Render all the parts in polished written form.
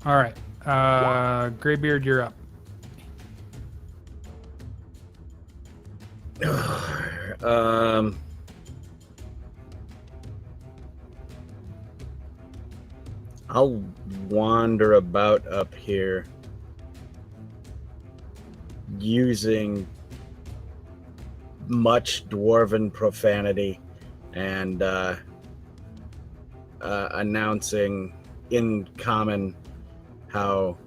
All right. Greybeard, you're up. I'll wander about up here using much dwarven profanity and announcing in common how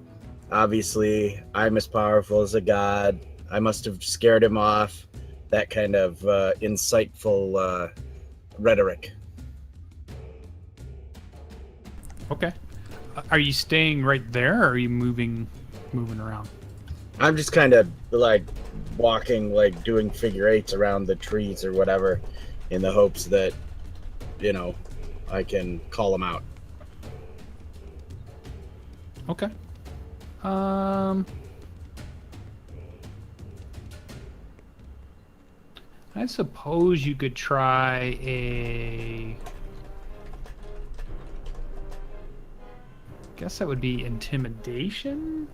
obviously I'm as powerful as a god. I must have scared him off. That kind of insightful rhetoric. Okay. Are you staying right there, or are you moving around? I'm just kind of like walking, like doing figure eights around the trees or whatever, in the hopes that, you know, I can call them out. Okay. I suppose you could try a... guess that would be intimidation?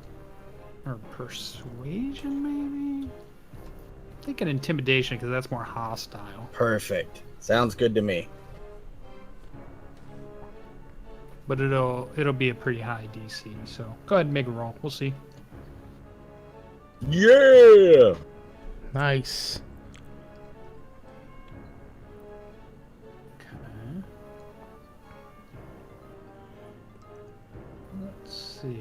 Or persuasion, maybe? I'm thinking intimidation, because that's more hostile. Perfect. Sounds good to me. But it'll be a pretty high DC, so go ahead and make a roll. We'll see. Yeah! Nice. Okay. Let's see.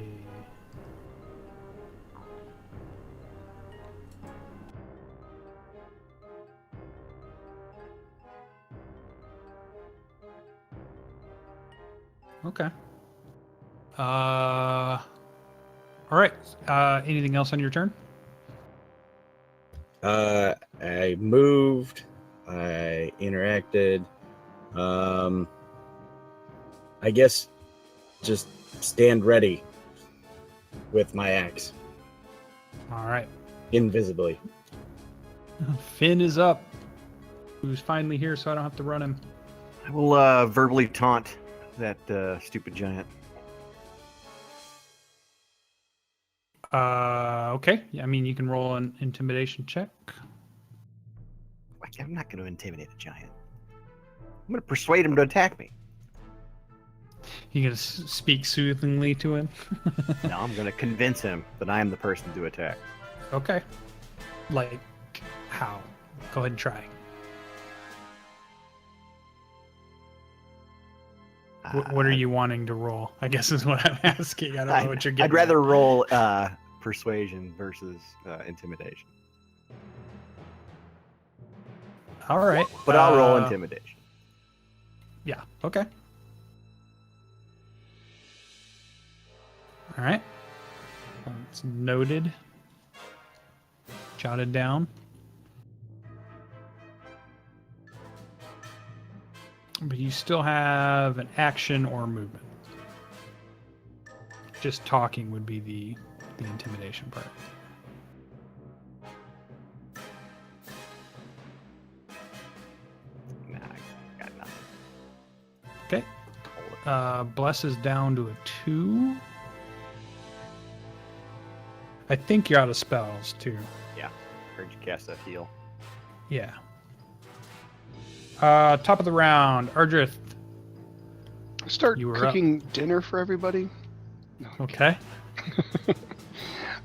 Okay. All right. Anything else on your turn? I moved. I interacted. I guess just stand ready with my axe. All right. Invisibly. Finn is up. Who's finally here, so I don't have to run him. I will verbally taunt that stupid giant. Okay. Yeah, I mean, you can roll an intimidation check. I'm not going to intimidate a giant. I'm going to persuade him to attack me. You gonna speak soothingly to him? No, I'm going to convince him that I am the person to attack. Okay. Like, how? Go ahead and try. What are you wanting to roll? I guess is what I'm asking. I don't know what you're getting. I'd rather roll persuasion versus intimidation. All right. But I'll roll intimidation. Yeah. Okay. All right. It's noted. Jotted down. But you still have an action or movement. Just talking would be the intimidation part. Nah, I got nothing. Okay. Bless is down to a 2. I think you're out of spells, too. Yeah. Heard you cast that heal. Yeah. Top of the round, Ardreth. Start You were cooking dinner for everybody. No, Okay.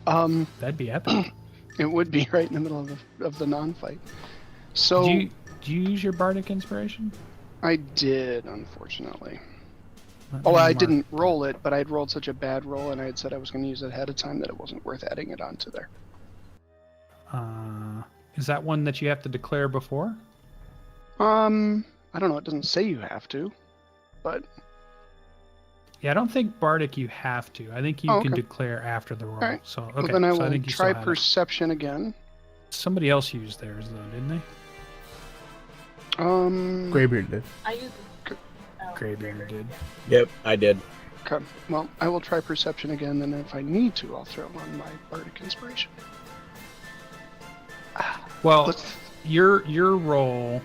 Um, That'd be epic. it would be right in the middle of the non-fight. So Do you use your bardic inspiration? I did, unfortunately. Let Oh, me I mark- didn't roll it, but I'd rolled such a bad roll, and I had said I was going to use it ahead of time that it wasn't worth adding it onto there. Is that one that you have to declare before? I don't know. It doesn't say you have to, but Yeah, I don't think bardic you have to. I think you Oh, can okay. declare after the roll. Alright. So okay. well, then I so I will think you try still have it. perception again. Somebody else used theirs though, didn't they? Greybeard did. I use Greybeard did. Yep, I did. Okay. Well, I will try perception again. Then, if I need to, I'll throw on my bardic inspiration. Well, Let's. your roll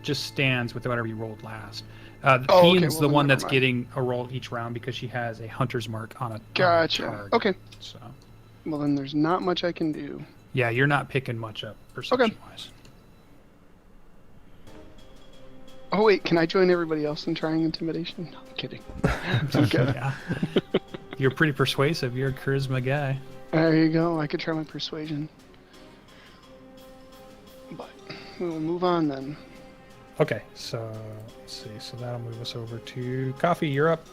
just stands with whatever you rolled last. Oh, okay, Ian's Ian's well, the then one never that's mind. getting a roll each round because she has a hunter's mark on a Gotcha. target. Okay. So Well, then there's not much I can do. yeah, you're not picking much up perception wise. Oh wait, can I join everybody else in trying intimidation? No, I'm kidding. I'm kidding. Yeah. You're pretty persuasive. You're a charisma guy. There you go. I could try my persuasion. But we will move on then. Okay, so let's see. So that'll move us over to Coffee. You're up.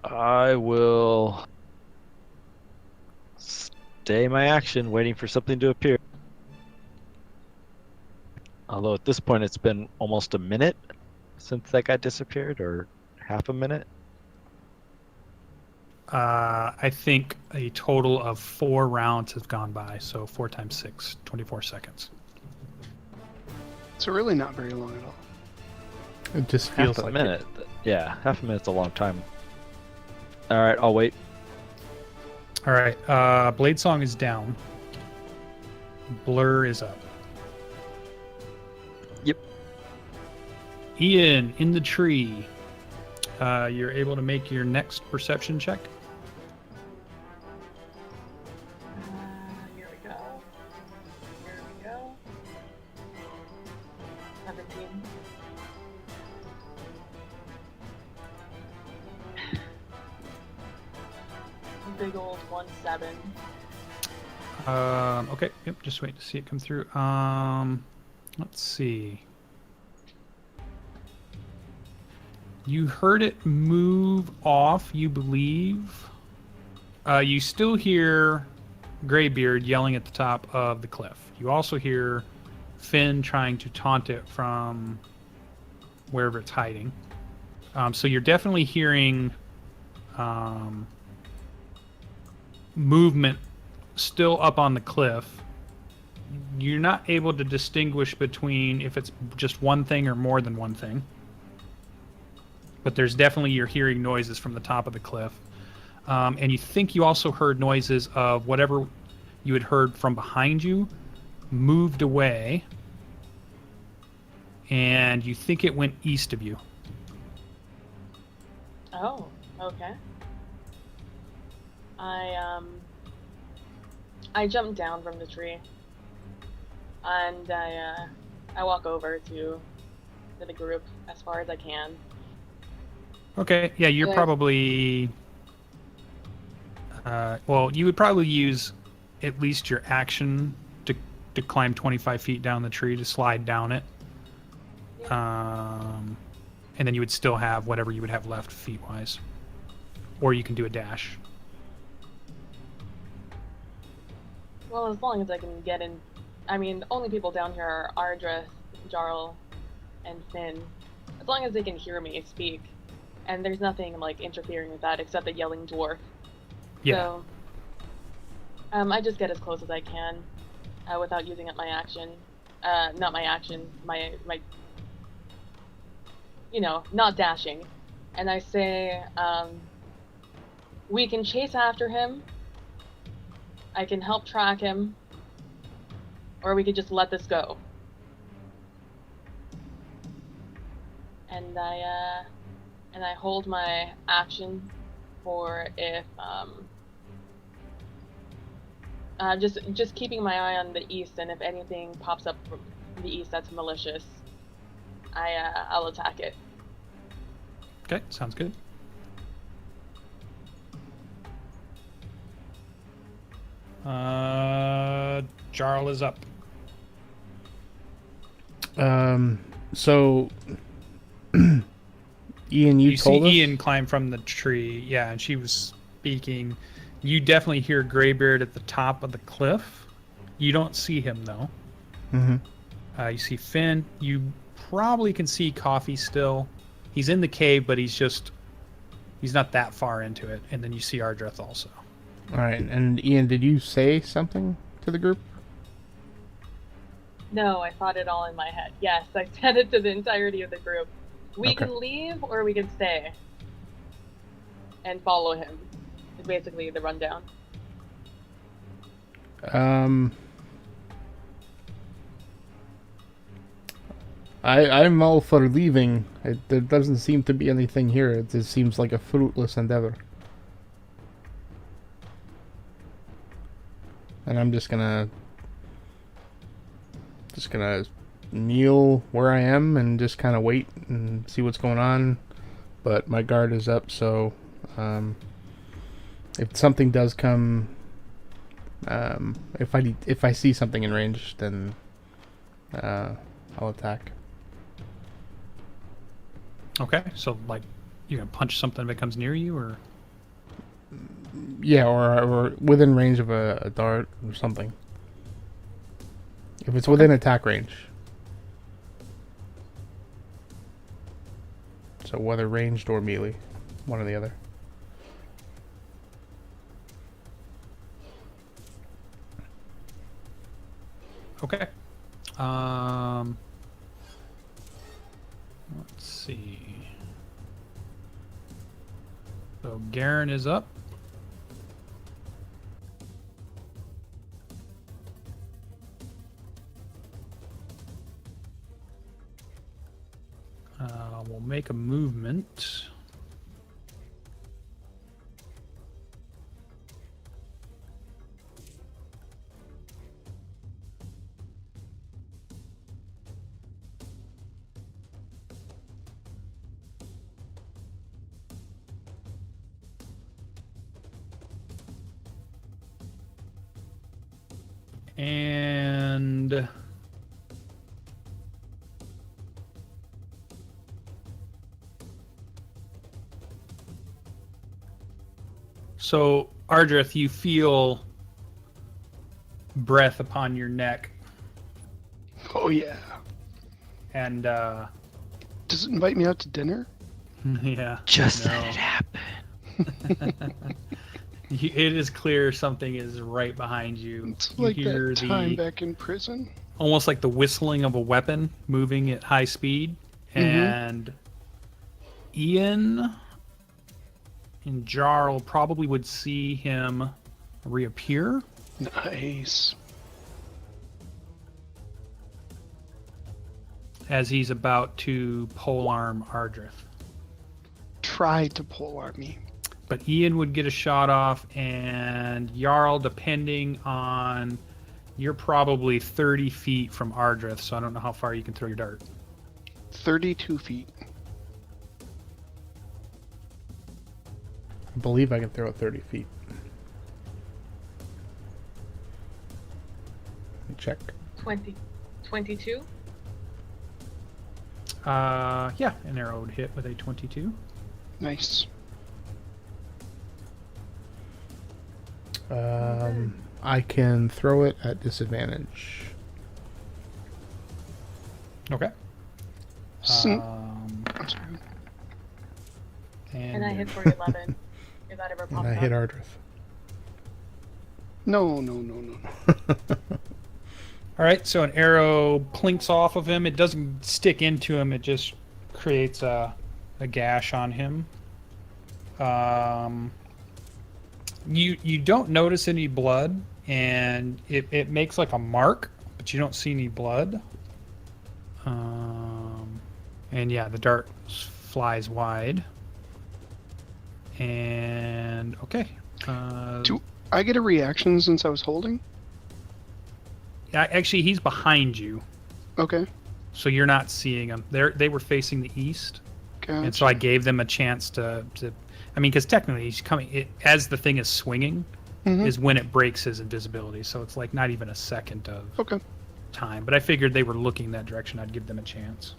I will stay my action, waiting for something to appear. Although at this point it's been almost a minute since that guy disappeared, or half a minute. I think a total of 4 rounds have gone by. So 4 times 6, 24 seconds. So really not very long at all. It just feels Half a like minute. Yeah, half a minute's a long time. All right, I'll wait. All right. Bladesong is down. Blur is up. Yep. Ian, in the tree. You're able to make your next perception check. Here we go. Here we go. 17. Big old 1-7. Okay. Yep. Just wait to see it come through. Let's see. You heard it move off, you believe. You still hear Greybeard yelling at the top of the cliff. You also hear Finn trying to taunt it from wherever it's hiding. So you're definitely hearing movement still up on the cliff. You're not able to distinguish between if it's just one thing or more than one thing. But there's definitely, you're hearing noises from the top of the cliff. And you think you also heard noises of whatever you had heard from behind you moved away. And you think it went east of you. Oh, okay. I jumped down from the tree, and I walk over to the group as far as I can. Okay, yeah, you're Okay. probably... well, you would probably use at least your action to climb 25 feet down the tree to slide down it. And then you would still have whatever you would have left feet-wise. Or you can do a dash. Well, as long as I can get in. I mean, the only people down here are Ardreth, Jarral, and Finn. As long as they can hear me speak. And there's nothing, like, interfering with that except the yelling dwarf. Yeah. So, I just get as close as I can without using up my action. Not my action, my you know, not dashing. And I say, we can chase after him. I can help track him. Or we could just let this go. And I hold my action for if just keeping my eye on the east, and if anything pops up from the east that's malicious, I'll attack it. Okay, sounds good. Jarl is up. So Ian, you see told us? Ian climb from the tree, yeah, and she was speaking. You definitely hear Greybeard at the top of the cliff. You don't see him though. Mm-hmm. You see Finn. You probably can see Coffee still. He's in the cave, but he's not that far into it. And then you see Ardreth also. All right, and Ian, did you say something to the group? No, I thought it all in my head. Yes, I said it to the entirety of the group. We Okay. can leave or we can stay and follow him. Is basically the rundown. I'm all for leaving. There doesn't seem to be anything here. It just seems like a fruitless endeavor. And I'm just gonna kneel where I am and just kind of wait and see what's going on. But my guard is up, so if something does come, if I see something in range, then I'll attack. Okay, so like you're gonna punch something if it comes near you, or Yeah, or within range of a dart or something. If it's within attack range. So whether ranged or melee, one or the other. okay. Let's see. So Garen is up. We'll make a movement. And so, Ardreth, you feel breath upon your neck, Oh yeah. and Does it invite me out to dinner? yeah, Just no. let it happen. It is clear something is right behind you. It's You like hear that time back in prison. almost like the whistling of a weapon moving at high speed, and Ian and Jarral probably would see him reappear. Nice. As he's about to polearm Ardreth. Tried to polearm me. But Ian would get a shot off, and Jarl, depending on... You're probably 30 feet from Ardreth, so I don't know how far you can throw your dart. 32 feet. I believe I can throw it 30 feet. Let me check. 22? Yeah, an arrow would hit with a 22. Nice. I can throw it at disadvantage. Okay. I'm sorry. And I hit for 11. If that ever pops And I up. hit Ardreth. No. All right, so an arrow plinks off of him. It doesn't stick into him. It just creates a gash on him. You don't notice any blood, and it makes like a mark, but you don't see any blood. And yeah, the dart flies wide. And okay. Do I get a reaction since I was holding? Actually, he's behind you, Okay. so you're not seeing him. They were facing the east, Gotcha. and so I gave them a chance to I mean, because technically he's coming as the thing is swinging, is when it breaks his invisibility. So it's like not even a second of Okay. time. But I figured they were looking that direction. I'd give them a chance.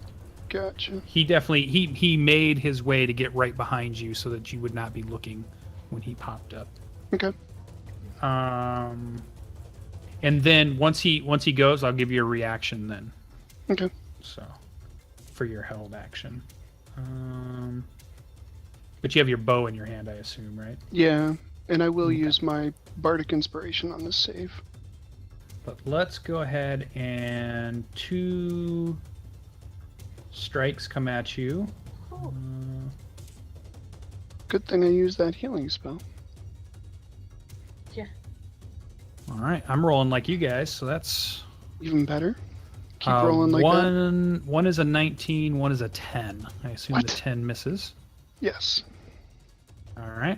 Gotcha. He definitely he made his way to get right behind you so that you would not be looking when he popped up. Okay. And then once he goes, I'll give you a reaction then. Okay. So, for your held action. But you have your bow in your hand, I assume, right? Yeah, and I will use my bardic inspiration on this save. But let's go ahead and 2 strikes come at you. Good thing I used that healing spell. All right, I'm rolling like you guys, so that's Even better. Keep rolling like that. One is a 19, one is a 10. I assume What? the 10 misses. Yes. All right.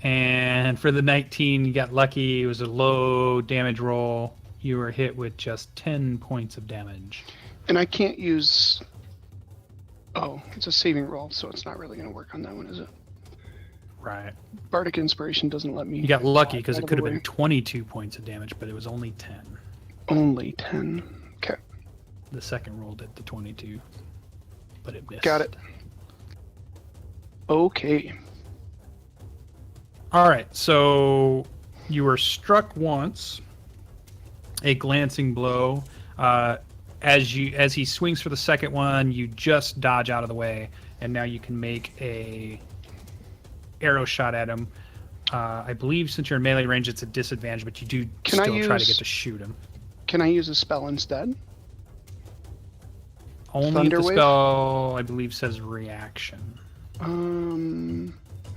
And for the 19, you got lucky. It was a low damage roll. You were hit with just 10 points of damage. And I can't use... Oh, it's a saving roll, so it's not really going to work on that one, is it? Right. Bardic Inspiration doesn't let me... You got lucky because out it of could the have been way. 22 points of damage, but it was only 10. Only 10. Okay, The second roll did the 22, but it missed. got it. Okay. All right, so you were struck once, a glancing blow. As he swings for the second one, you just dodge out of the way, and now you can make a arrow shot at him. I believe since you're in melee range, it's a disadvantage, but you do Can I still try to use- get to shoot him. Can I use a spell instead? Only if Thunder the Wave? spell, I believe, says reaction.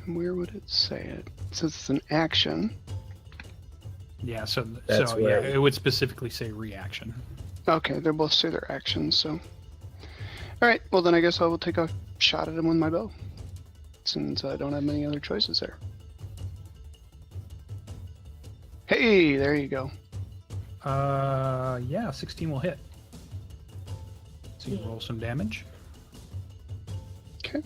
Where would it say it? It says it's an action. Yeah, so That's yeah, right. it would specifically say reaction. Okay, they both say their actions, so... Alright, well then I guess I will take a shot at him with my bow. Since I don't have many other choices there. Hey, there you go. Yeah, 16 will hit. So you roll some damage. Okay.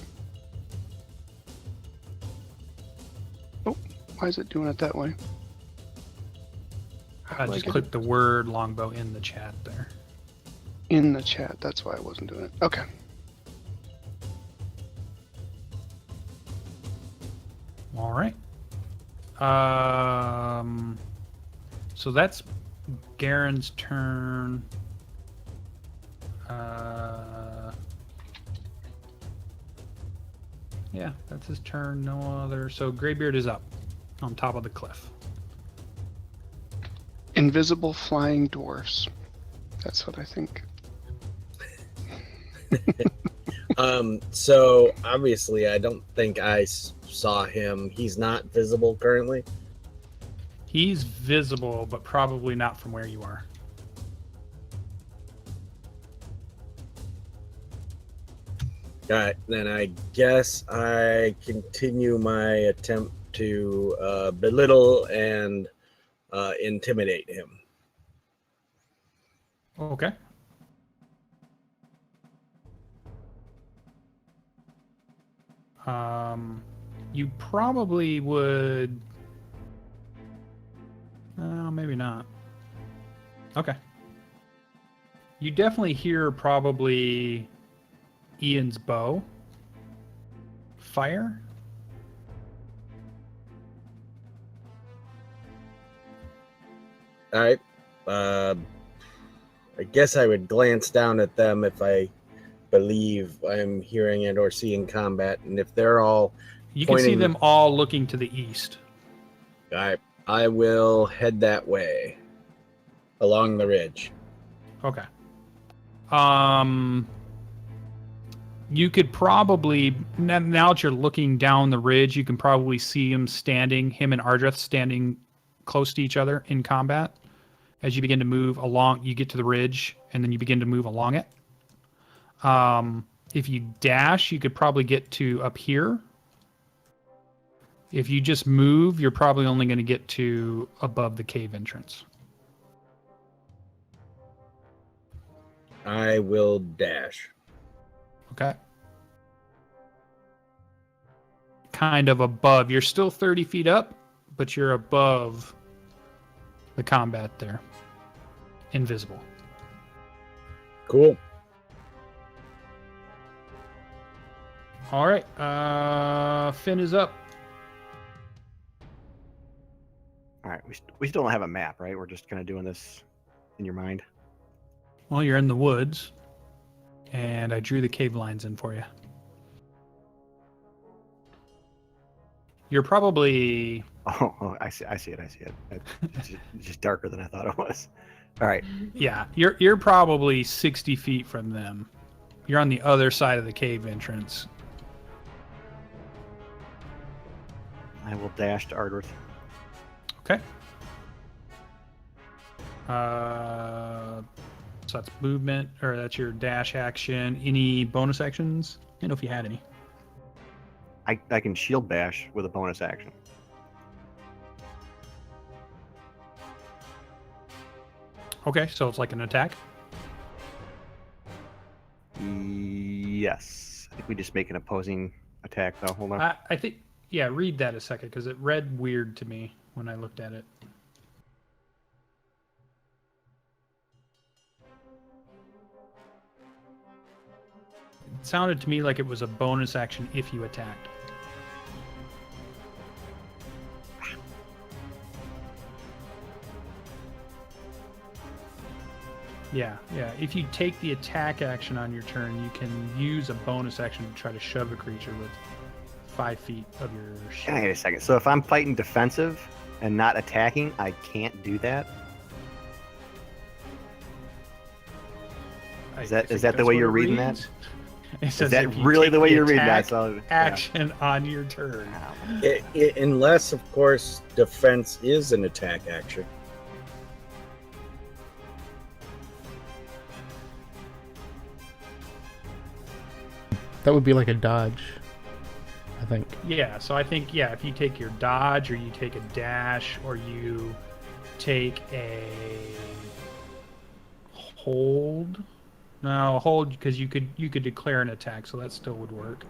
Oh, why is it doing it that way? How I do I just get clicked the word longbow in the chat there. it in the chat? That's why I wasn't doing it. Okay. All right. So that's Garen's turn. Yeah, that's his turn. No other. So Greybeard is up on top of the cliff. Invisible flying dwarfs. That's what I think. So obviously, I don't think I saw him. He's not visible currently. He's visible, but probably not from where you are. All right, then I guess I continue my attempt to belittle and intimidate him. Okay. You probably would. Maybe not. Okay. You definitely hear probably Ian's bow fire. All right. I guess I would glance down at them if I believe I'm hearing it or seeing combat, and if they're all You can see pointing- them all looking to the east. all right, I will head that way along the ridge. Okay. You could probably now that you're looking down the ridge, you can probably see him and Ardreth standing close to each other in combat. As you begin to move along, you get to the ridge, and then you begin to move along it. If you dash, you could probably get to up here. If you just move, you're probably only going to get to above the cave entrance. I will dash. Okay. Kind of above. You're still 30 feet up, but you're above the combat there. Invisible. Cool. All right. Finn is up. All right, we still don't have a map, right? We're just kind of doing this in your mind. Well, you're in the woods, and I drew the cave lines in for you. You're probably... Oh, I see it. It's just darker than I thought it was. All right. Yeah, you're probably 60 feet from them. You're on the other side of the cave entrance, I will dash to Ardreth. Okay. So that's movement, or that's your dash action. Any bonus actions? I don't know if you had any. I can shield bash with a bonus action. Okay, so it's like an attack. Yes. I think we just make an opposing attack, though. Hold on. I think, yeah, read that a second, because it read weird to me when I looked at it. It sounded to me like it was a bonus action if you attacked. Yeah. If you take the attack action on your turn, you can use a bonus action to try to shove a creature with 5 feet of your shield. Wait a second. So if I'm fighting defensive and not attacking, I can't do that? Is that think the that's way what you're it reading that? reads. It Is says that if you really take the way you're reading that? attack So, action on your turn. Unless, of course, defense is an attack action. That would be like a dodge, I think. Yeah, so I think, if you take your dodge, or you take a dash, or you take a hold. No, hold, because you could declare an attack, so that still would work.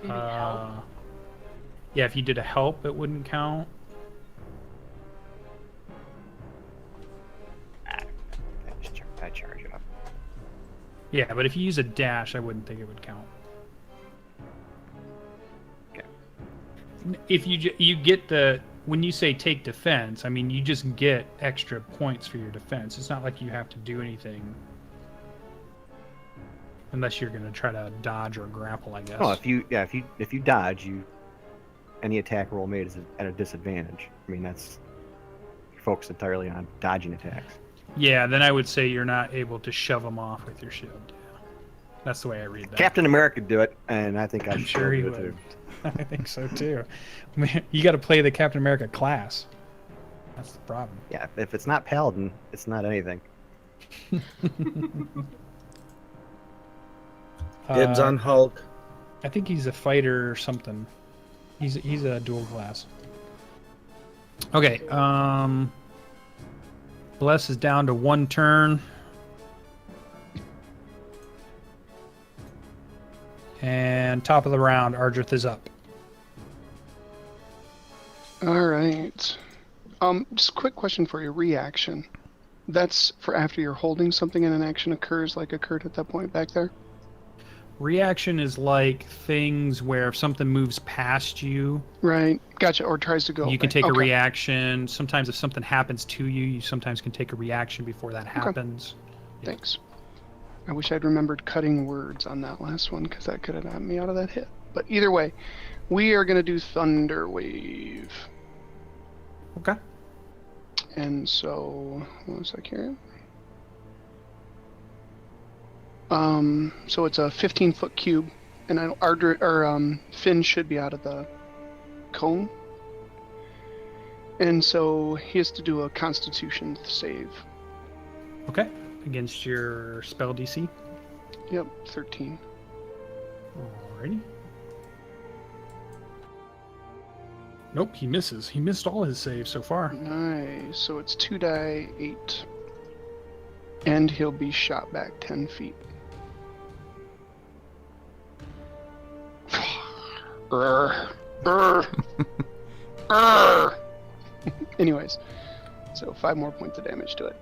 Maybe help. Yeah, if you did a help, it wouldn't count. I charge up. Yeah, but if you use a dash, I wouldn't think it would count. Okay. If you get the, when you say take defense, I mean you just get extra points for your defense. It's not like you have to do anything unless you're going to try to dodge or grapple, I guess. Oh, if you dodge, any attack roll made is at a disadvantage. I mean, that's you're focused entirely on dodging attacks. Yeah, then I would say you're not able to shove them off with your shield. Yeah. That's the way I read that. Captain America do it, and I think I'm should sure he do it would. too. I think so too. I mean, you got to play the Captain America class. That's the problem. Yeah, if it's not Paladin, it's not anything. Dibs on Hulk. I think he's a fighter or something. He's a dual class. Okay. Bless is down to 1 turn. And top of the round, Ardreth is up. All right. Just a quick question for your reaction. That's for after you're holding something and an action occurs, like occurred at that point back there? Reaction is like things where if something moves past you, Right. Gotcha. Or tries to go. you can right. take a Okay. reaction. Sometimes if something happens to you, you sometimes can take a reaction before that happens. Thanks. I wish I'd remembered cutting words on that last one, because that could have gotten me out of that hit. But either way, we are going to do Thunder Wave. Okay. And so, one sec here. So it's a 15-foot cube, and Finn should be out of the cone. And so he has to do a Constitution save. Okay. Against your spell DC. Yep, 13. Alrighty. Nope, he misses. He missed all his saves so far. Nice. So it's 2 die 8. And he'll be shot back 10 feet. Anyways, so 5 more points of damage to it.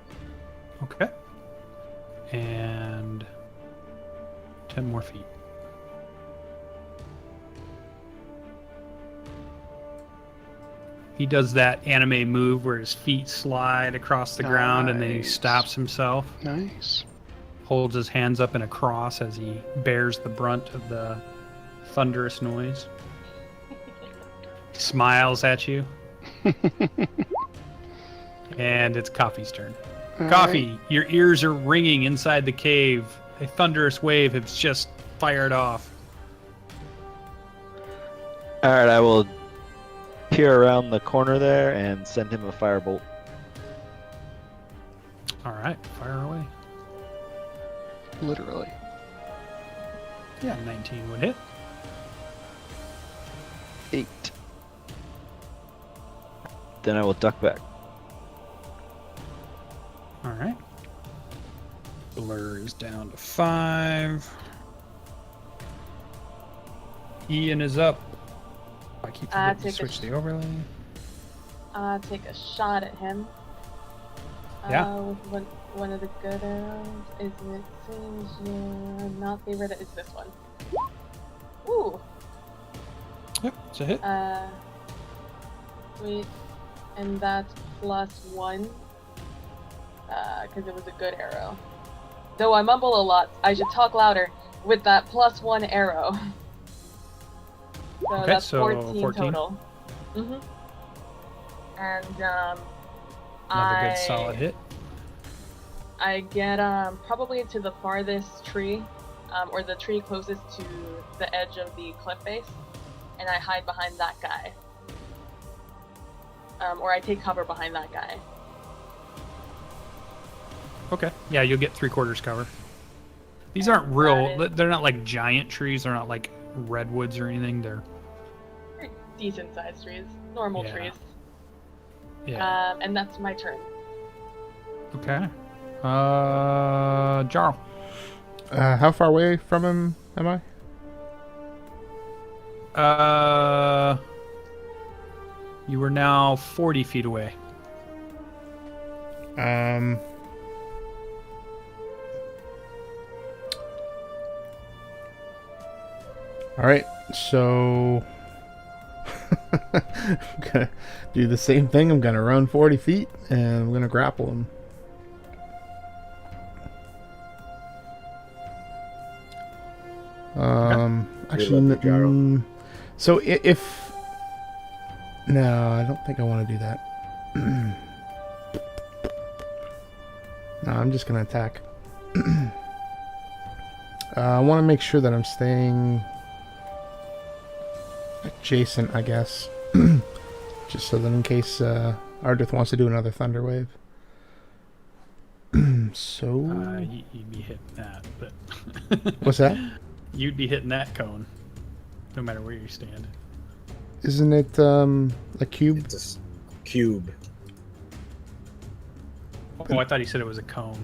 Okay. And 10 more feet. He does that anime move where his feet slide across the ground and then he Nice. stops himself, Nice. holds his hands up in a cross as he bears the brunt of the thunderous noise. Smiles at you. And it's Coffee's turn. All Coffee, right. your ears are ringing inside the cave. A thunderous wave has just fired off. All right, I will peer around the corner there and send him a firebolt. All right, fire away. Literally. Yeah, 19 would hit. 8. Then I will duck back. All right. Blur is down to 5. Ian is up. I keep forgetting to take a switch the overlay. Take a shot at him. Yeah. With one of the good arrows. Is it seems not favorite is this one. Ooh. Yep, it's a hit. Sweet. And that's +1. Because it was a good arrow. Though I mumble a lot, I should talk louder with that +1 arrow. So Okay, that's so 14 total. Mm-hmm. And Another good solid hit. I get probably to the farthest tree, or the tree closest to the edge of the cliff face, and I hide behind that guy. Or I take cover behind that guy. Okay. Yeah, you'll get 3/4 cover. These aren't real. They're not like giant trees. They're not like redwoods or anything. They're Decent sized trees. Normal trees. Yeah. And that's my turn. Okay. Jarl. How far away from him am I? You are now 40 feet away. All right, so I'm gonna do the same thing. I'm gonna run 40 feet and I'm gonna grapple him. Actually, lucky, Jarral. So if no, I don't think I want to do that. No, I'm just gonna attack. I want to make sure that I'm staying adjacent, I guess, just so that in case Ardreth wants to do another thunder wave. So You'd be hitting that, but what's that? You'd be hitting that cone, no matter where you stand. Isn't it a cube? It's a cube. Oh, I thought he said it was a cone.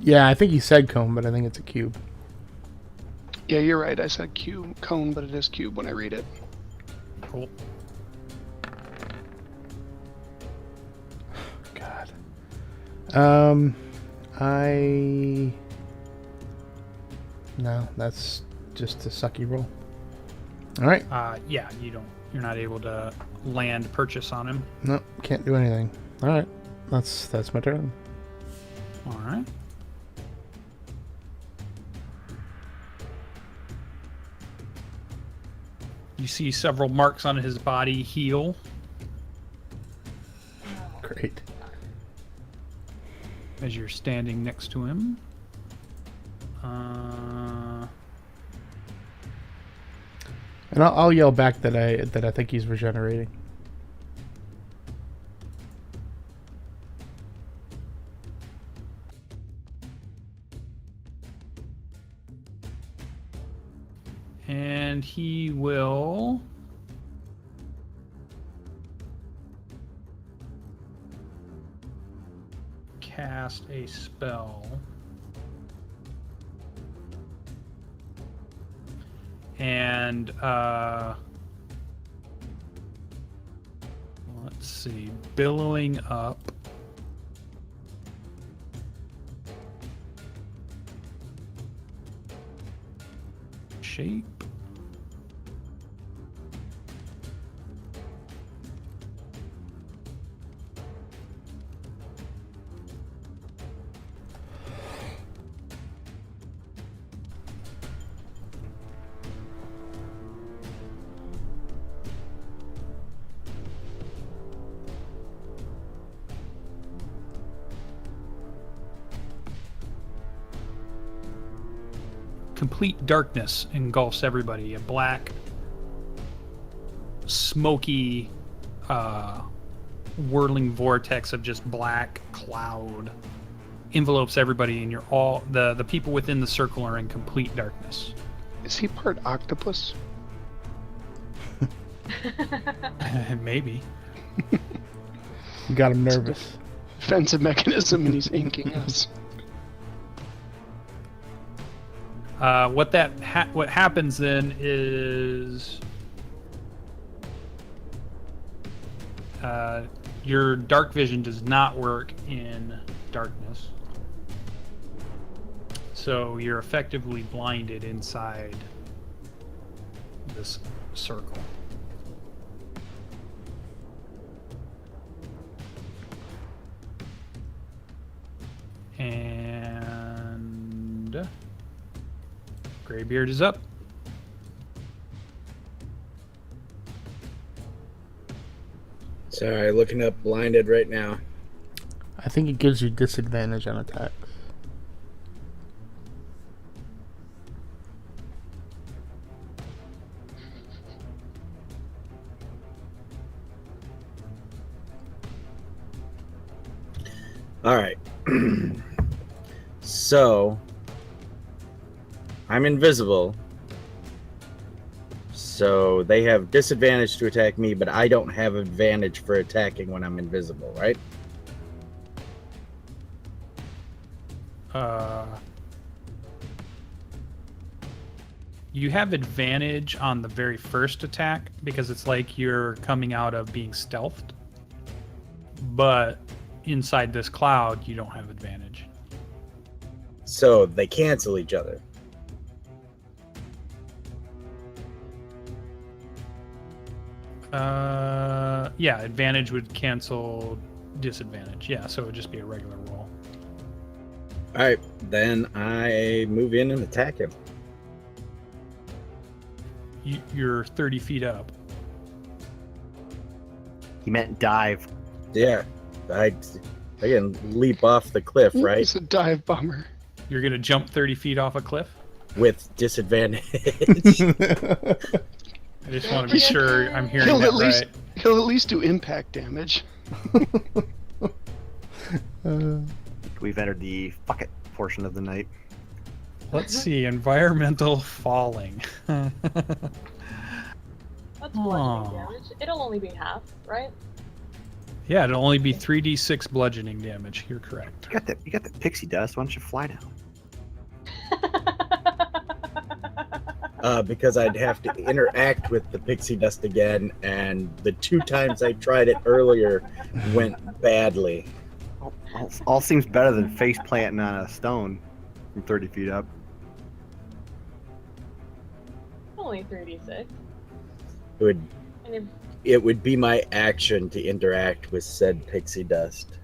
Yeah, I think he said cone, but I think it's a cube. Yeah, you're right. I said cone, but it is cube when I read it. Cool. God. No, that's just a sucky roll. All right. Yeah, you're not able to land purchase on him. No, can't do anything. All right. That's my turn. All right. You see several marks on his body heal. Great. As you're standing next to him. And I'll yell back that I think he's regenerating. And he will cast a spell. And let's see, billowing up. Shape. Complete darkness engulfs everybody. A black smoky, whirling vortex of just black cloud envelopes everybody, and you're all the people within the circle are in complete darkness. Is he part octopus? Maybe. You got him nervous. Defensive mechanism, and he's inking us. What happens then is your dark vision does not work in darkness, so you're effectively blinded inside this circle. And Greybeard is up. Sorry, looking up blinded right now. I think it gives you disadvantage on attacks. All right. So, I'm invisible. So they have disadvantage to attack me, but I don't have advantage for attacking when I'm invisible, right? You have advantage on the very first attack because it's like you're coming out of being stealthed. But inside this cloud, you don't have advantage. So they cancel each other. Yeah, advantage would cancel disadvantage. Yeah, so it would just be a regular roll. All right, then I move in and attack him. You're 30 feet up. He meant dive. Yeah, I can leap off the cliff, right? It's a dive bomber. You're going to jump 30 feet off a cliff? With disadvantage. I just want to be sure I'm hearing He'll that at least right. he'll at least do impact damage. We've entered the fuck it portion of the night. Let's see. Environmental falling. That's bludgeoning Aw. damage. It'll only be half, right? Yeah, it'll only be 3d6 bludgeoning damage. You're correct. You got the pixie dust. Why don't you fly down? Because I'd have to interact with the pixie dust again, and the 2 times I tried it earlier went badly. All seems better than face planting on a stone from 30 feet up. Only 3d6. It And if would be my action to interact with said pixie dust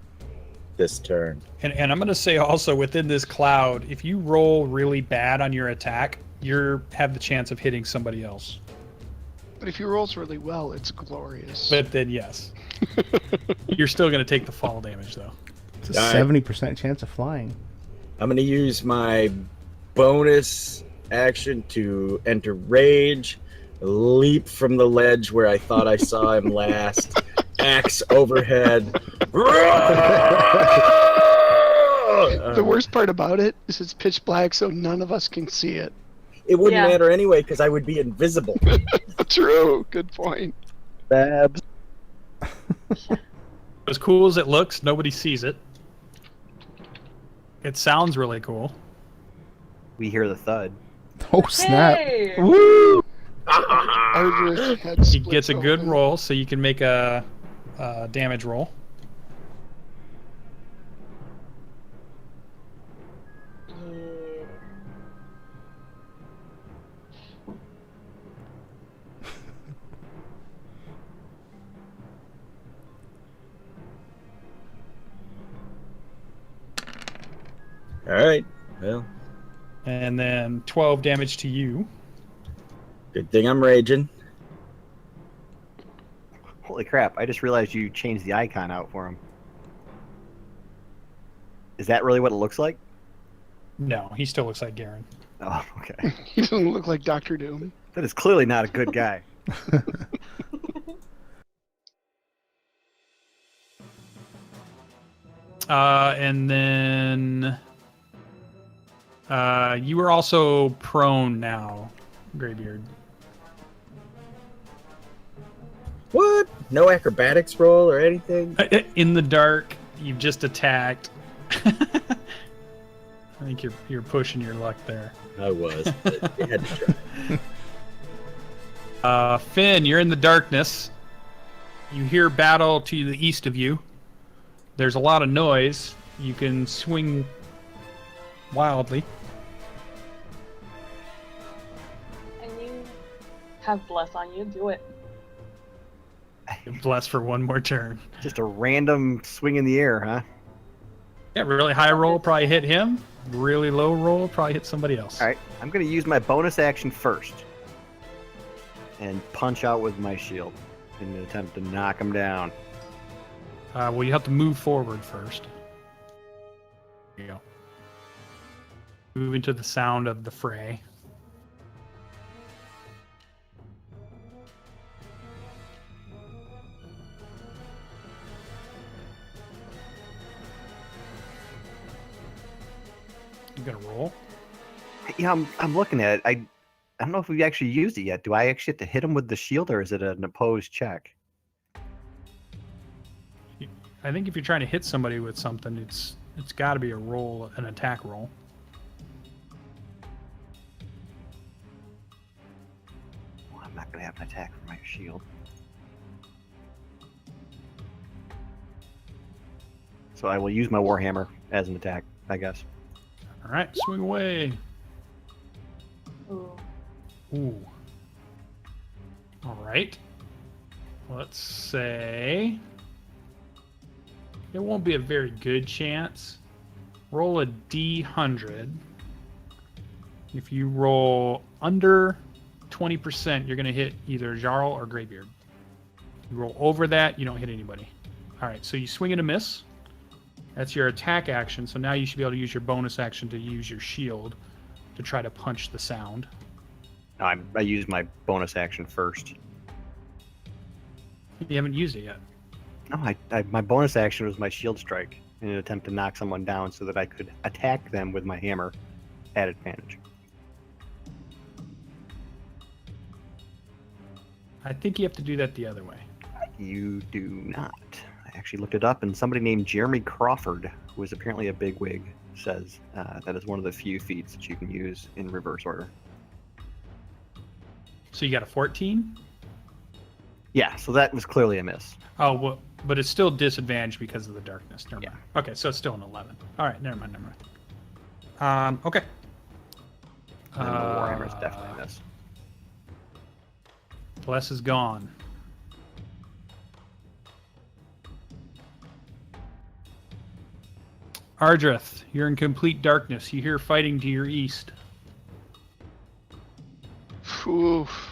this turn. And I'm going to say also within this cloud, if you roll really bad on your attack, you have the chance of hitting somebody else. But if he rolls really well, it's glorious. But then, yes. You're still going to take the fall damage, though. It's a 70% chance of flying. I'm going to use my bonus action to enter rage, leap from the ledge where I thought I saw him last, axe overhead. The worst part about it is it's pitch black, so none of us can see it. It wouldn't Yeah. matter anyway because I would be invisible. True. Good point. M.A.B.S. As cool as it looks, nobody sees it. It sounds really cool. We hear the thud. Oh, snap. Hey! Woo! Ardreth head He splits gets a good open. roll, so you can make a damage roll. Yeah. All right. Well, And then 12 damage to you. good thing I'm raging. Holy crap, I just realized you changed the icon out for him. Is that really what it looks like? No, he still looks like Garen. Oh, okay. He doesn't look like Doctor Doom. That is clearly not a good guy. And then you are also prone now, Greybeard. What? No acrobatics roll or anything? In the dark, you've just attacked. I think you're pushing your luck there. I was. But you had to try. Finn, you're in the darkness. You hear battle to the east of you. There's a lot of noise. You can swing wildly. And you have bless on you. Do it. Bless for one more turn. Just a random swing in the air, huh? Yeah, really high roll probably hit him. Really low roll probably hit somebody else. All right, I'm going to use my bonus action first and punch out with my shield in an attempt to knock him down. Well, you have to move forward first. There you go. Move into the sound of the fray. You gonna roll? Yeah, I'm looking at it. I don't know if we've actually used it yet. Do I actually have to hit him with the shield, or is it an opposed check? I think if you're trying to hit somebody with something, it's got to be a roll, an attack roll. Well, I'm not going to have an attack for my shield. So I will use my warhammer as an attack, I guess. All right, swing away. Ooh. Ooh. All right. Let's say it won't be a very good chance. Roll a D100. If you roll under 20%, you're going to hit either Jarral or Greybeard. You roll over that, you don't hit anybody. All right, so you swing and a miss. That's your attack action. So now you should be able to use your bonus action to use your shield to try to punch the sound. No, I use my bonus action first. You haven't used it yet. No, my bonus action was my shield strike in an attempt to knock someone down so that I could attack them with my hammer at advantage. I think you have to do that the other way. You do not. I actually looked it up, and somebody named Jeremy Crawford, who is apparently a bigwig, says that is one of the few feats that you can use in reverse order. So you got a 14? Yeah, so that was clearly a miss. Oh, well, but it's still disadvantaged because of the darkness. Never Yeah. mind. Okay, so it's still an 11. All right, never mind. Okay. And then the warhammer is definitely a miss. Bless is gone. Ardreth, you're in complete darkness. You hear fighting to your east. Oof.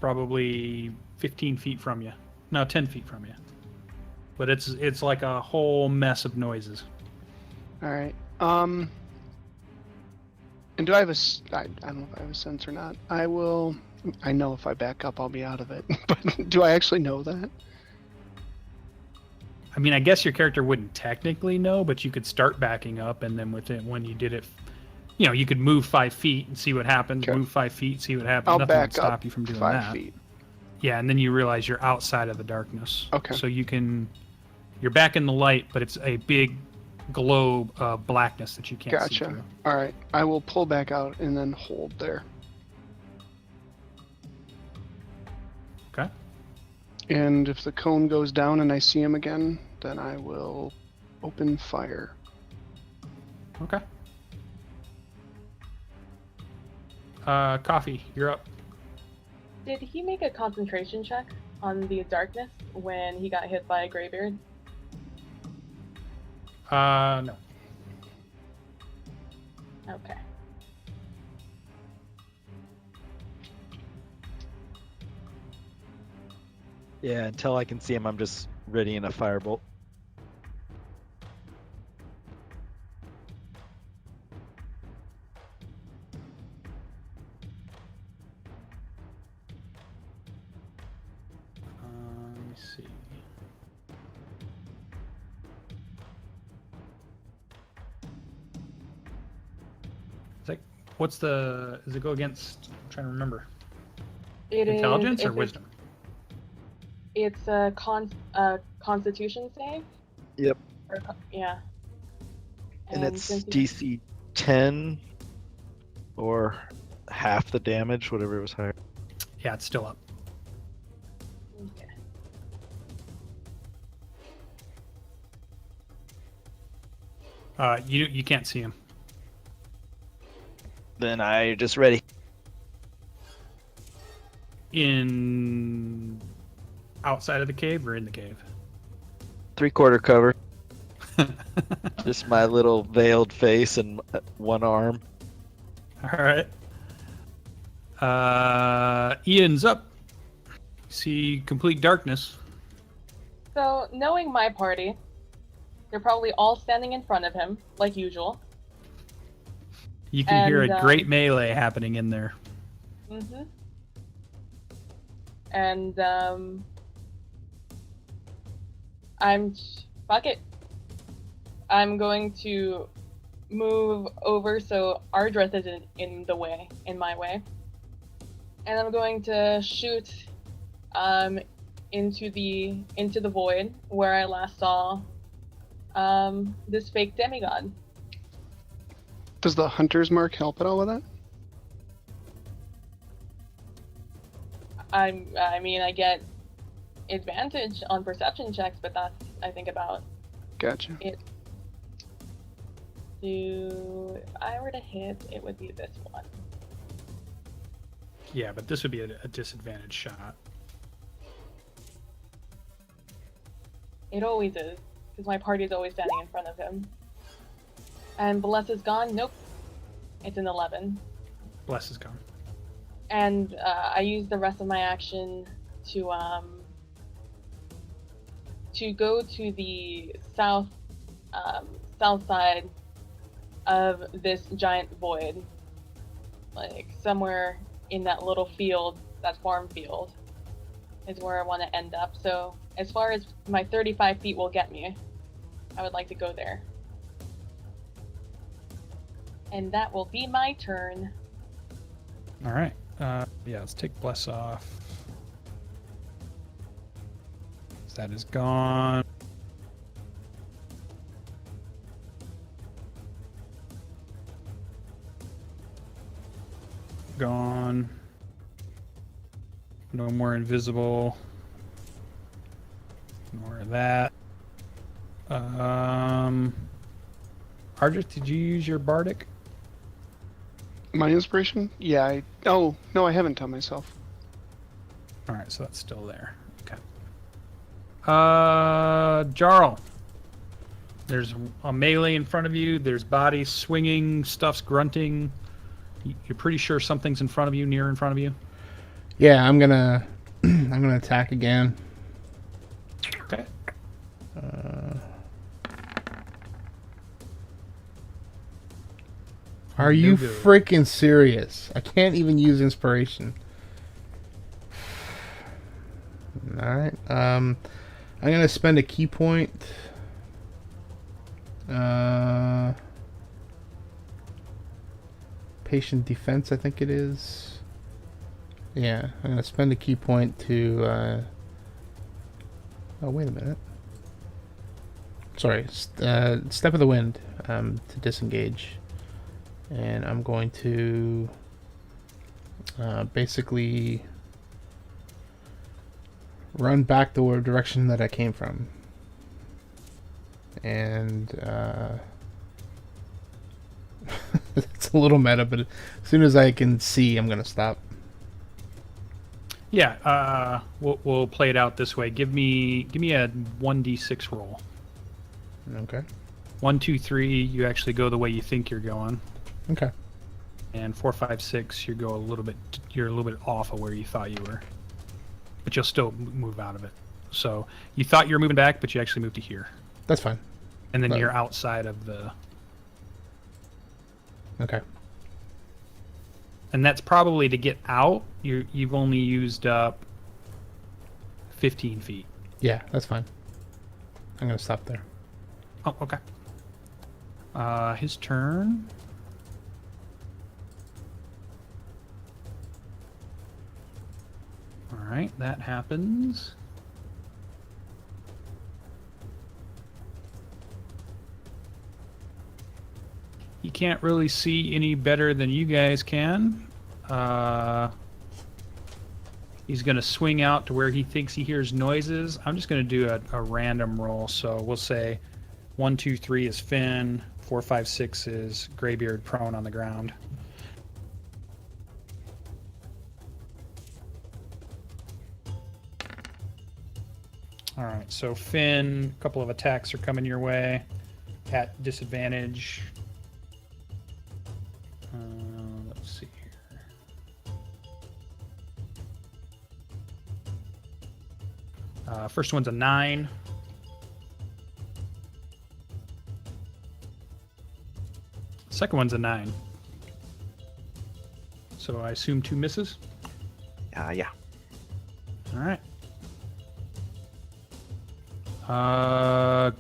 Probably 15 feet from you. No, 10 feet from you. But it's like a whole mess of noises. All right. And do I have I don't know if I have a sense or not. I know if I back up, I'll be out of it. But do I actually know that? I mean, I guess your character wouldn't technically know, but you could start backing up, and then when you did it, you could move 5 feet and see what happens. Okay. Move 5 feet, see what happens. I'll Nothing back would stop up you from doing 5 that. feet. Yeah, and then you realize you're outside of the darkness. Okay. So you're back in the light, but it's a big globe of blackness that you can't see Gotcha. through. All right. I will pull back out and then hold there. Okay. And if the cone goes down and I see him again, then I will open fire. Okay. Coffee, you're up. Did he make a concentration check on the darkness when he got hit by a Greybeard? No. Okay. Yeah, until I can see him, I'm just readying a firebolt. Let me see. What's the? Does it go against? I'm trying to remember. It is- Intelligence or it's a- wisdom? It's a Constitution save. Yep. Yeah. And it's since you- DC 10 or half the damage, whatever it was higher. Yeah, it's still up. Okay. You can't see him. Then I just ready. In outside of the cave or in the cave? 3/4 cover. Just my little veiled face and one arm. All right. Ian's up. See complete darkness. So, knowing my party, they're probably all standing in front of him, like usual. You can hear And, a great melee happening in there. Mm-hmm. And, fuck it. I'm going to move over so Ardreth isn't in my way. And I'm going to shoot, into the void where I last saw, this fake demigod. Does the hunter's mark help at all with that? I mean, I get advantage on perception checks, but that's, I think, about Gotcha. it. If I were to hit, it would be this one. Yeah, but this would be a disadvantaged shot. It always is, because my party is always standing in front of him. And Bless is gone? Nope. It's an 11. Bless is gone. And I use the rest of my action to go to the south side of this giant void, like somewhere in that little field, that farm field, is where I want to end up. So as far as my 35 feet will get me, I would like to go there. And that will be my turn. All right. Yeah, let's take Bless off. That is gone. Gone. No more invisible. More of that. Ardreth, did you use your bardic? My inspiration? Yeah, oh, no, I haven't done myself. All right, so that's still there. Okay. Jarral. There's a melee in front of you. There's bodies swinging. Stuff's grunting. You're pretty sure something's in front of you, near in front of you. Yeah, I'm gonna attack again. Okay. Are you No go. freaking serious? I can't even use inspiration. Alright. I'm gonna spend a key point. Patient defense, I think it is. Yeah, I'm gonna spend a key point to oh, wait a minute. Sorry, step of the wind, to disengage. And I'm going to basically run back the direction that I came from. And it's a little meta, but as soon as I can see, I'm going to stop. Yeah, we'll play it out this way. Give me a 1d6 roll. Okay. 1, 2, 3. You actually go the way you think you're going. Okay. And 4, 5, 6. You're a little bit off of where you thought you were, but you'll still move out of it. So you thought you were moving back, but you actually moved to here, That's fine. and then Right. you're outside of the. Okay. And that's probably to get out. You've only used up 15 feet. Yeah, that's fine. I'm going to stop there. Oh, okay. His turn. right, that happens. He can't really see any better than you guys can. He's going to swing out to where he thinks he hears noises. I'm just going to do a random roll. So we'll say 1, 2, 3 is Finn. 4, 5, 6 is Greybeard prone on the ground. All right, so Finn, a couple of attacks are coming your way at disadvantage. Let's see here. First one's a 9. Second one's a 9. So I assume 2 misses. Yeah. All right.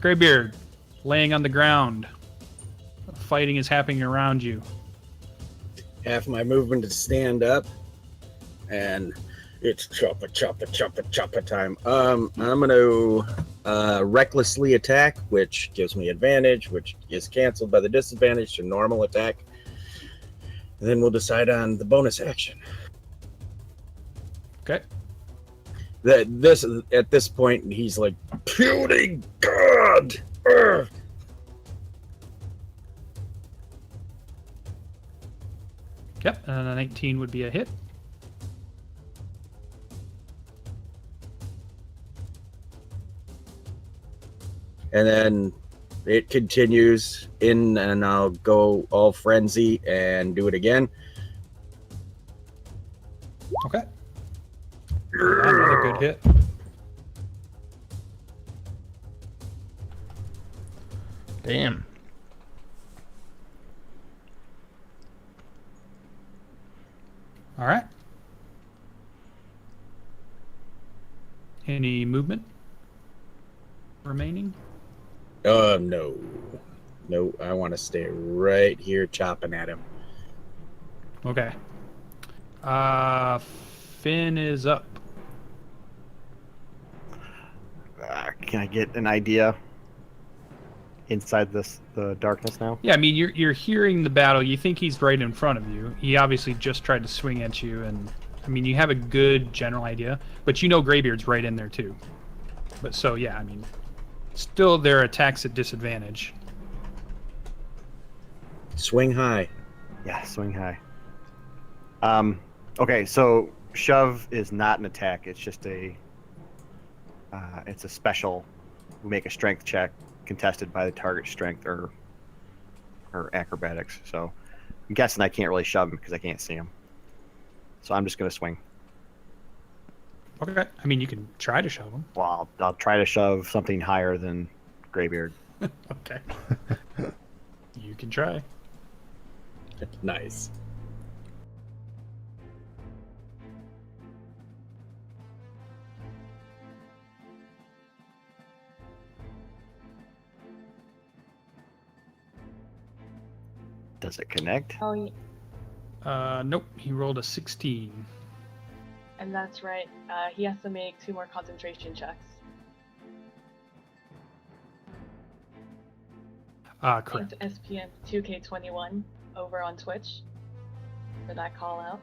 Greybeard, laying on the ground. Fighting is happening around you. Half my movement to stand up, and it's choppa time. I'm gonna recklessly attack, which gives me advantage, which is canceled by the disadvantage to normal attack. And then we'll decide on the bonus action. Okay. At this point, he's like, puny god. Urgh. Yep, and a 19 would be a hit. And then it continues in, and I'll go all frenzy and do it again. Okay. Another good hit. Damn. All right. Any movement remaining? No. No, I want to stay right here chopping at him. Okay. Finn is up. Can I get an idea inside the darkness now? Yeah, I mean, you're hearing the battle. You think he's right in front of you. He obviously just tried to swing at you, and I mean, you have a good general idea, but you know Greybeard's right in there too. But so yeah, I mean, still their attacks at disadvantage. Swing high. Yeah, swing high. Okay, so shove is not an attack. It's just it's a special. We make a strength check contested by the target's strength or acrobatics. So I'm guessing I can't really shove him because I can't see him. So I'm just going to swing. Okay. I mean, you can try to shove him. Well, I'll try to shove something higher than Greybeard. Okay. You can try. Nice. Does it connect? Oh, Nope. He rolled a 16. and that's right. He has to make 2 more concentration checks. Correct. It's SPM 2K21 over on Twitch for that call out.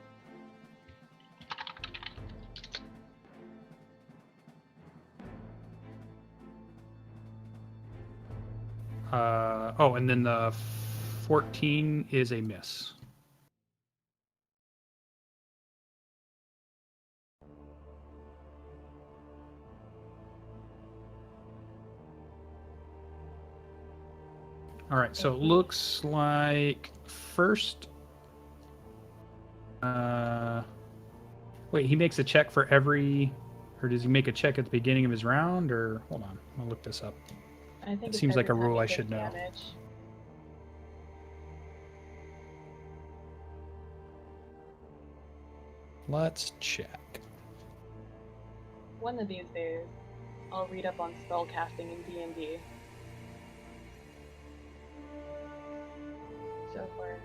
And then the 14 is a miss. All right, so it looks like first. Wait, he makes a check for every, or does he make a check at the beginning of his round? Or hold on, I'll look this up. I think It seems like a every time rule you I take should know. damage. Let's check. One of these days, I'll read up on spell casting in D&D. So far.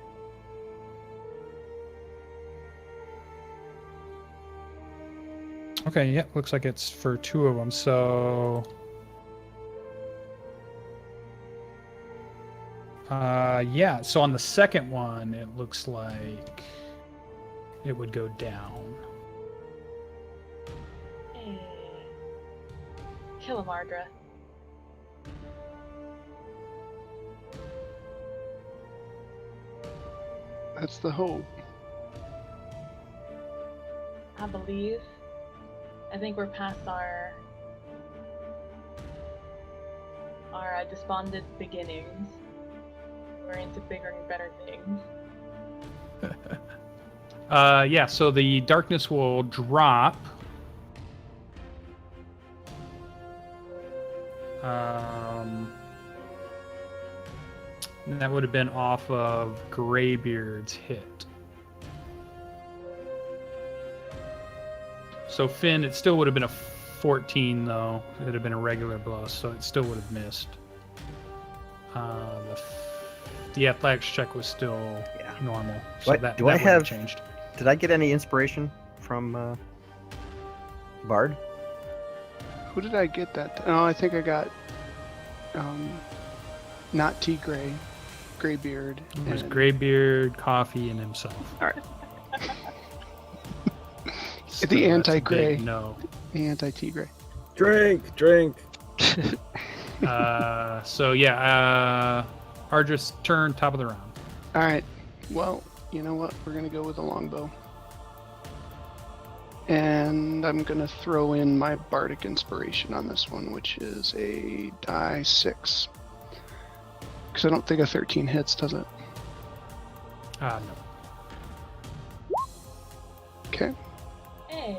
Okay, yeah, looks like it's for 2 of them. So, yeah. So on the second one, it looks like it would go down. Hey. Kill him, Ardreth. That's the hope. I believe. I think we're past our despondent beginnings. We're into bigger and better things. Yeah, so the darkness will drop. And that would have been off of Greybeard's hit. So Finn, it still would have been a 14 though. It would have been a regular blow, so it still would have missed. The athletics check was still normal, so that would have changed. Did I get any inspiration from Bard? Who did I get that? Oh, I think I got not T-Gray, Greybeard. It was Greybeard, Coffee, and himself. All right. The anti-Gray. No. The anti-T-Gray. Drink. So yeah, Ardreth's turn, top of the round. All right. Well, you know what? We're gonna go with a longbow, and I'm gonna throw in my bardic inspiration on this one, which is a die 6. Because I don't think a 13 hits, does it? No. Okay. Hey.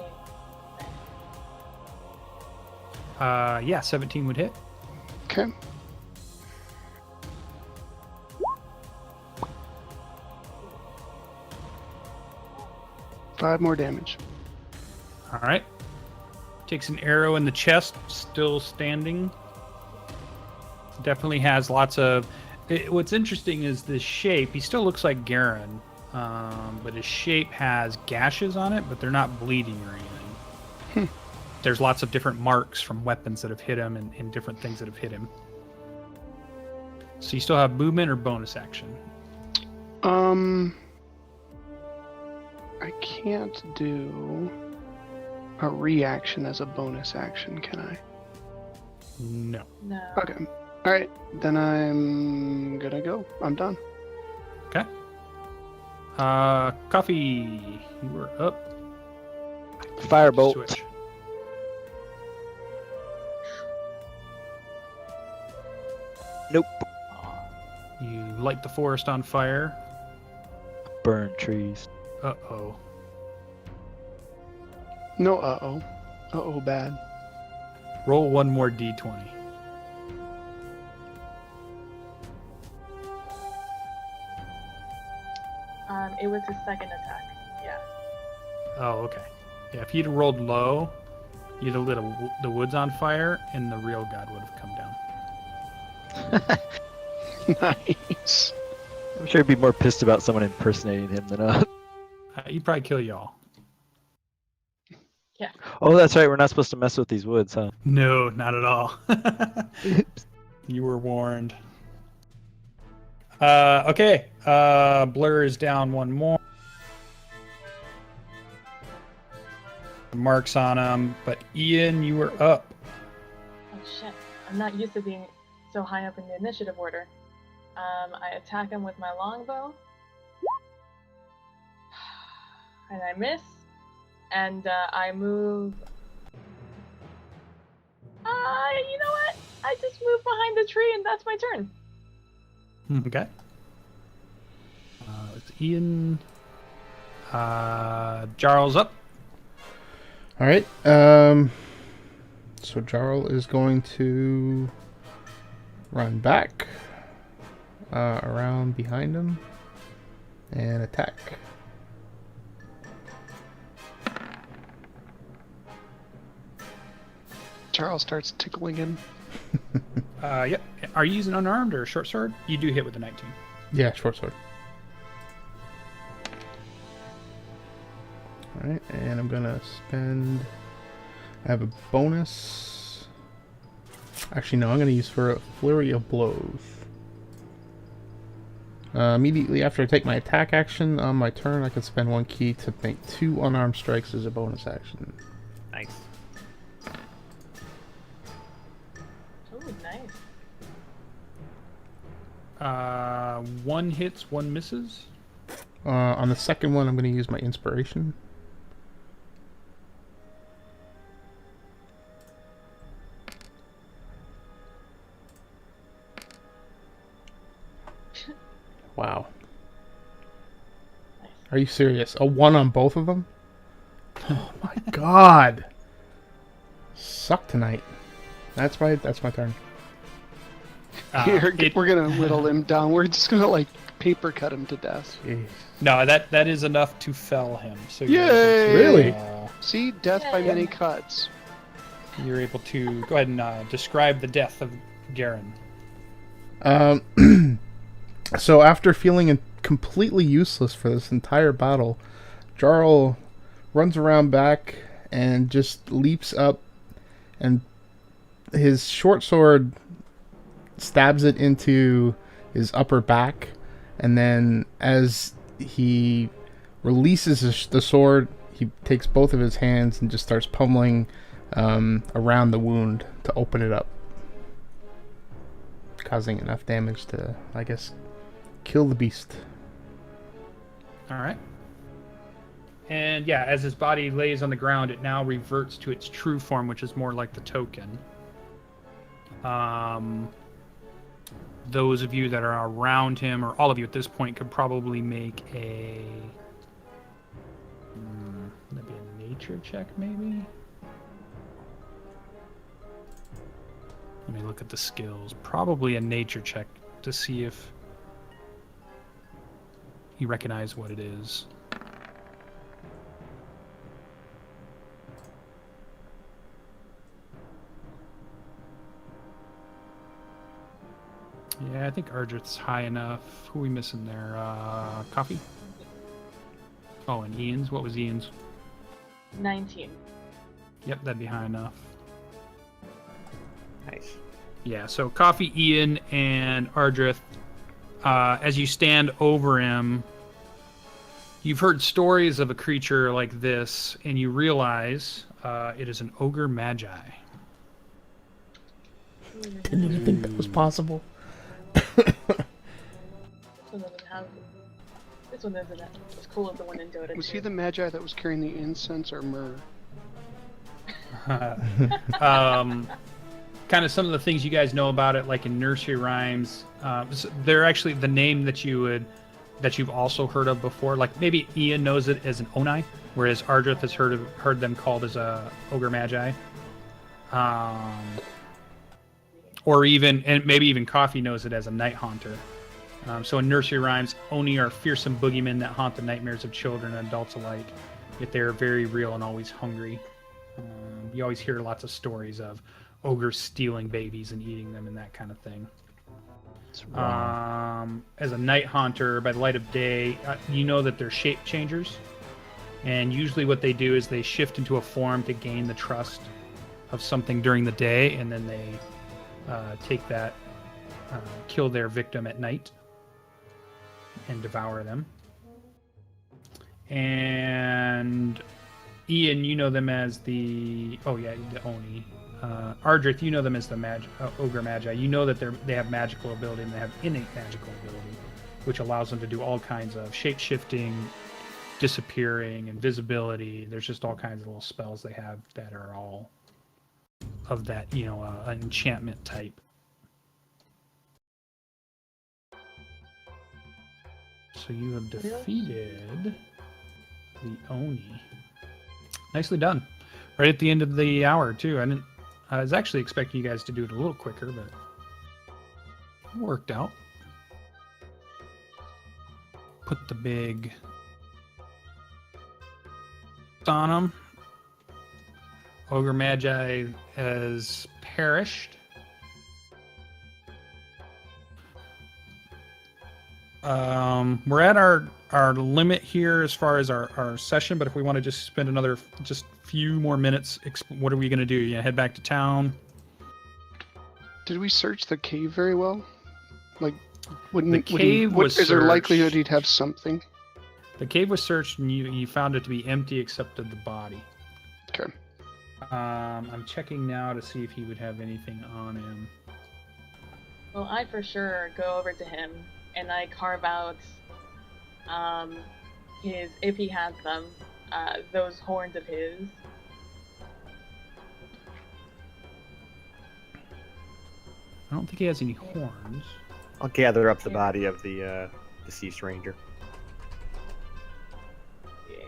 Yeah, 17 would hit. Okay. Five more damage. All right. Takes an arrow in the chest, still standing. Definitely has lots of... what's interesting is the shape. He still looks like Garen, but his shape has gashes on it, but they're not bleeding or anything. There's lots of different marks from weapons that have hit him and different things that have hit him. So you still have movement or bonus action? I can't do a reaction as a bonus action, can I? No. No. Okay. All right, then I'm gonna go. I'm done. Okay. Coffee, you were up. Firebolt. Switch. Nope. You light the forest on fire. Burn trees. Uh-oh. No, uh-oh. Uh-oh, bad. Roll one more d20. It was his second attack. Yeah. Oh, okay. Yeah, if you'd rolled low, you'd have lit the woods on fire, and the real god would have come down. Nice. I'm sure he'd be more pissed about someone impersonating him than us. He'd probably kill y'all. Yeah. Oh, that's right. We're not supposed to mess with these woods, huh? No, not at all. You were warned. Okay. Blur is down one more. Marks on him, but Ian, you were up. Oh shit. I'm not used to being so high up in the initiative order. I attack him with my longbow. And I miss. And I move. You know what? I just move behind the tree and that's my turn. Okay. It's Ian. Jarl's up. All right. So Jarral is going to run back around behind him and attack. Charles starts tickling him. Yep. Are you using unarmed or short sword? You do hit with a 19. Yeah, short sword. All right, and I'm gonna spend I have a bonus. Actually, no, I'm going to use for a flurry of blows. Immediately after I take my attack action on my turn, I can spend 1 key to make 2 unarmed strikes as a bonus action. Nice. Oh, nice. 1 hits, 1 misses. On the second one, I'm going to use my inspiration. Wow. Are you serious? A 1 on both of them? Oh my god. Suck tonight. That's my turn. Here, we're gonna whittle him down. We're just gonna like paper cut him to death. Jeez. No, that is enough to fell him. So Yay! Really? See, death by many cuts. You're able to go ahead and describe the death of Garen. So after feeling completely useless for this entire battle, Jarral runs around back and just leaps up, and his short sword stabs it into his upper back, and then as he releases the sword, he takes both of his hands and just starts pummeling around the wound to open it up, causing enough damage to, I guess, kill the beast. All right. And yeah, as his body lays on the ground, it now reverts to its true form, which is more like the token. Those of you that are around him, or all of you at this point, could probably make a maybe a nature check, maybe. Let me look at the skills. Probably a nature check to see if you recognize what it is. Yeah, I think Ardreth's high enough. Who are we missing there? Coffee? Oh, and Ian's? What was Ian's? 19. Yep, that'd be high enough. Nice. Yeah, so Coffee, Ian, and Ardreth, as you stand over him, you've heard stories of a creature like this, and you realize it is an ogre magi. Didn't even think that was possible. This one isn't as cool as the one in Dota. Was he the magi that was carrying the incense or myrrh? Kind of some of the things you guys know about it, like in nursery rhymes. They're actually the name that you've also heard of before. Like maybe Ian knows it as an Onai, whereas Ardreth has heard them called as a ogre magi. Or even, and maybe even Coffee knows it as a night haunter. So in nursery rhymes, Oni are fearsome boogeymen that haunt the nightmares of children and adults alike. Yet they are very real and always hungry. You always hear lots of stories of ogres stealing babies and eating them and that kind of thing. As a night haunter, by the light of day, you know that they're shape changers. And usually what they do is they shift into a form to gain the trust of something during the day, and then they take that, kill their victim at night, and devour them. And Ian, you know them as the Oni. Ardreth, you know them as the ogre magi. You know that they have magical ability, and they have innate magical ability, which allows them to do all kinds of shape-shifting, disappearing, invisibility. There's just all kinds of little spells they have that are all of that, an enchantment type. So you have defeated the Oni. Nicely done. Right at the end of the hour, too. I was actually expecting you guys to do it a little quicker, but it worked out. Put the big on them. Ogre Magi has perished. We're at our our limit here as far as our session, but if we want to just spend another just few more minutes, what are we going to do? You head back to town? Did we search the cave very well? Like, The cave was is there searched. likelihood he'd have something? The cave was searched, and you found it to be empty except of the body. Okay. I'm checking now to see if he would have anything on him. Well, I for sure go over to him and I carve out his, if he has them, those horns of his. I don't think he has any horns. I'll gather up the body of the deceased ranger. Yeah.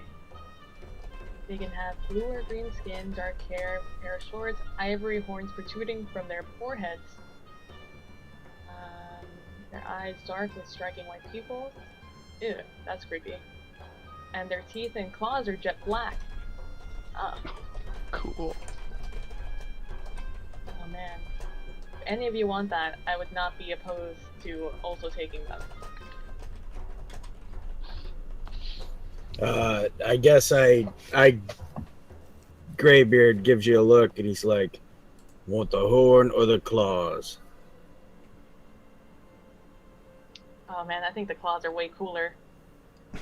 They can have blue or green skin, dark hair, pair of shorts, ivory horns protruding from their foreheads. Their eyes dark with striking white pupils. Ew, that's creepy. And their teeth and claws are jet black. Oh, Cool. oh man. If any of you want that, I would not be opposed to also taking them. I guess Greybeard gives you a look, and he's like, "Want the horn or the claws?" Oh man, I think the claws are way cooler.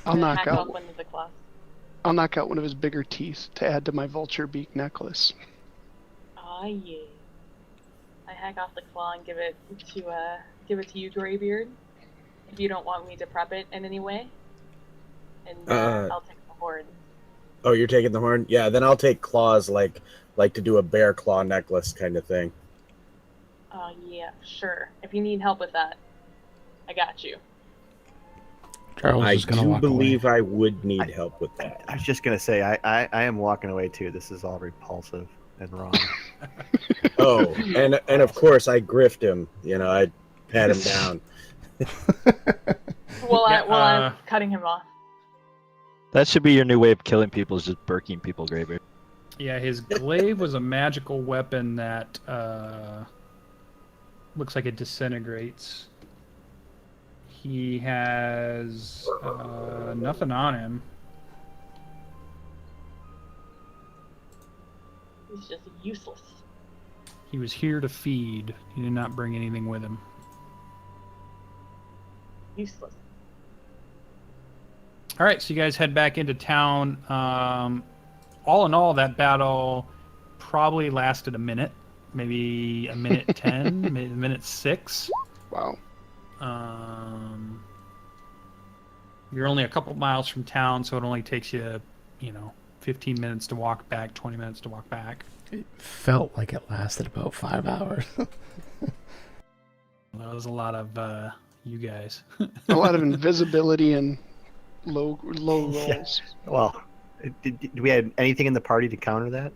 I'll I'm gonna knock hack off out. one of the claws. I'll knock out one of his bigger teeth to add to my vulture beak necklace. Ah yeah. I hack off the claw and give it to you, Greybeard. If you don't want me to prep it in any way. And I'll take the horn. Oh, you're taking the horn? Yeah, then I'll take claws, like to do a bear claw necklace kind of thing. Oh yeah, sure. If you need help with that, I got you. Jarral's I just gonna do walk believe away. I would need help with that. I was just gonna say, I am walking away too. This is all repulsive and wrong. Oh, and of course I grift him. I pat him down. I'm cutting him off. That should be your new way of killing people, is just burking people, Greybeard. Yeah, his glaive was a magical weapon that looks like it disintegrates. He has nothing on him. He's just useless. He was here to feed. He did not bring anything with him. Useless. All right, so you guys head back into town. All in all, that battle probably lasted a minute, maybe a minute 10, maybe a minute 6. Wow. You're only a couple miles from town, so it only takes you, 15 minutes to walk back, 20 minutes to walk back. It felt like it lasted about 5 hours. That was a lot of you guys. A lot of invisibility and low rolls. Yeah. Well, did we have anything in the party to counter that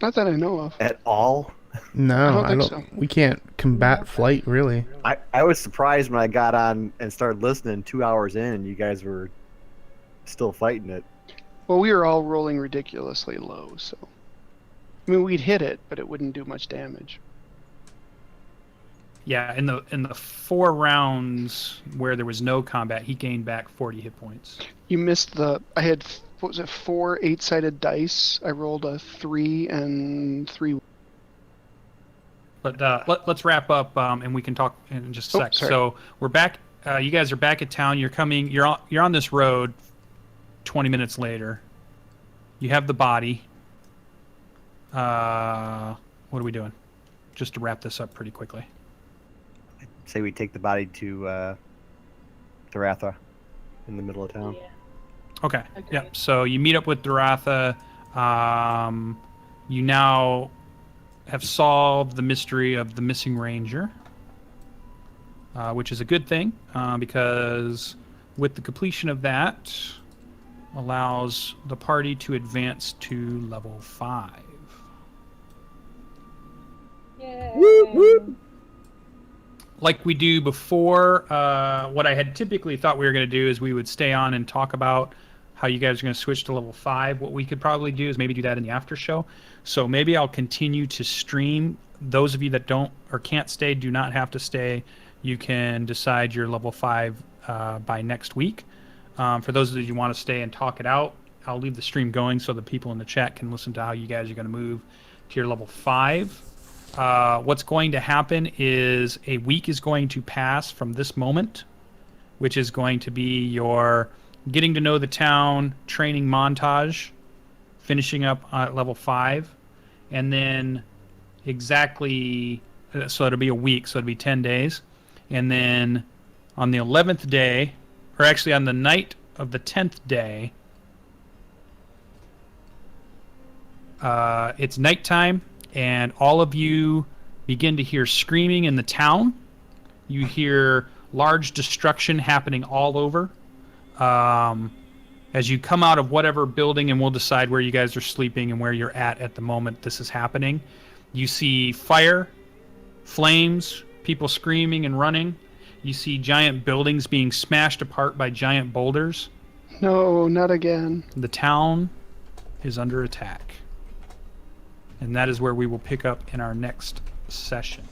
Not that I know of. at all? No, I don't think so. We can't combat flight, really. I was surprised when I got on and started listening 2 hours in and you guys were still fighting it. Well, we were all rolling ridiculously low, so. I mean, we'd hit it, but it wouldn't do much damage. Yeah, in the 4 rounds where there was no combat, he gained back 40 hit points. You missed I had, 4 8-sided dice. I rolled a 3 and 3. But let's wrap up, and we can talk in just a sec. sorry. So we're back. You guys are back at town. You're coming. You're on this road. 20 minutes later, you have the body. What are we doing? Just to wrap this up pretty quickly. Say we take the body to Ratha in the middle of town. Yeah. Okay. Agreed. Yep. So you meet up with Doratha. You now have solved the mystery of the missing ranger, which is a good thing because with the completion of that, allows the party to advance to level 5. Yay. Whoop, whoop. Like we do before, what I had typically thought we were going to do is we would stay on and talk about how you guys are going to switch to level 5. What we could probably do is maybe do that in the after show. So maybe I'll continue to stream. Those of you that don't or can't stay do not have to stay. You can decide your level 5 by next week. For those of you who want to stay and talk it out, I'll leave the stream going so the people in the chat can listen to how you guys are going to move to your level 5. What's going to happen is a week is going to pass from this moment, which is going to be your getting to know the town training montage, finishing up at level 5, and then exactly, so it'll be a week, so it'll be 10 days. And then on the 11th day, or actually on the night of the 10th day, it's nighttime, and all of you begin to hear screaming in the town. You hear large destruction happening all over. As you come out of whatever building, and we'll decide where you guys are sleeping and where you're at the moment this is happening, you see fire, flames, people screaming and running. You see giant buildings being smashed apart by giant boulders. No, not again. The town is under attack. And that is where we will pick up in our next session.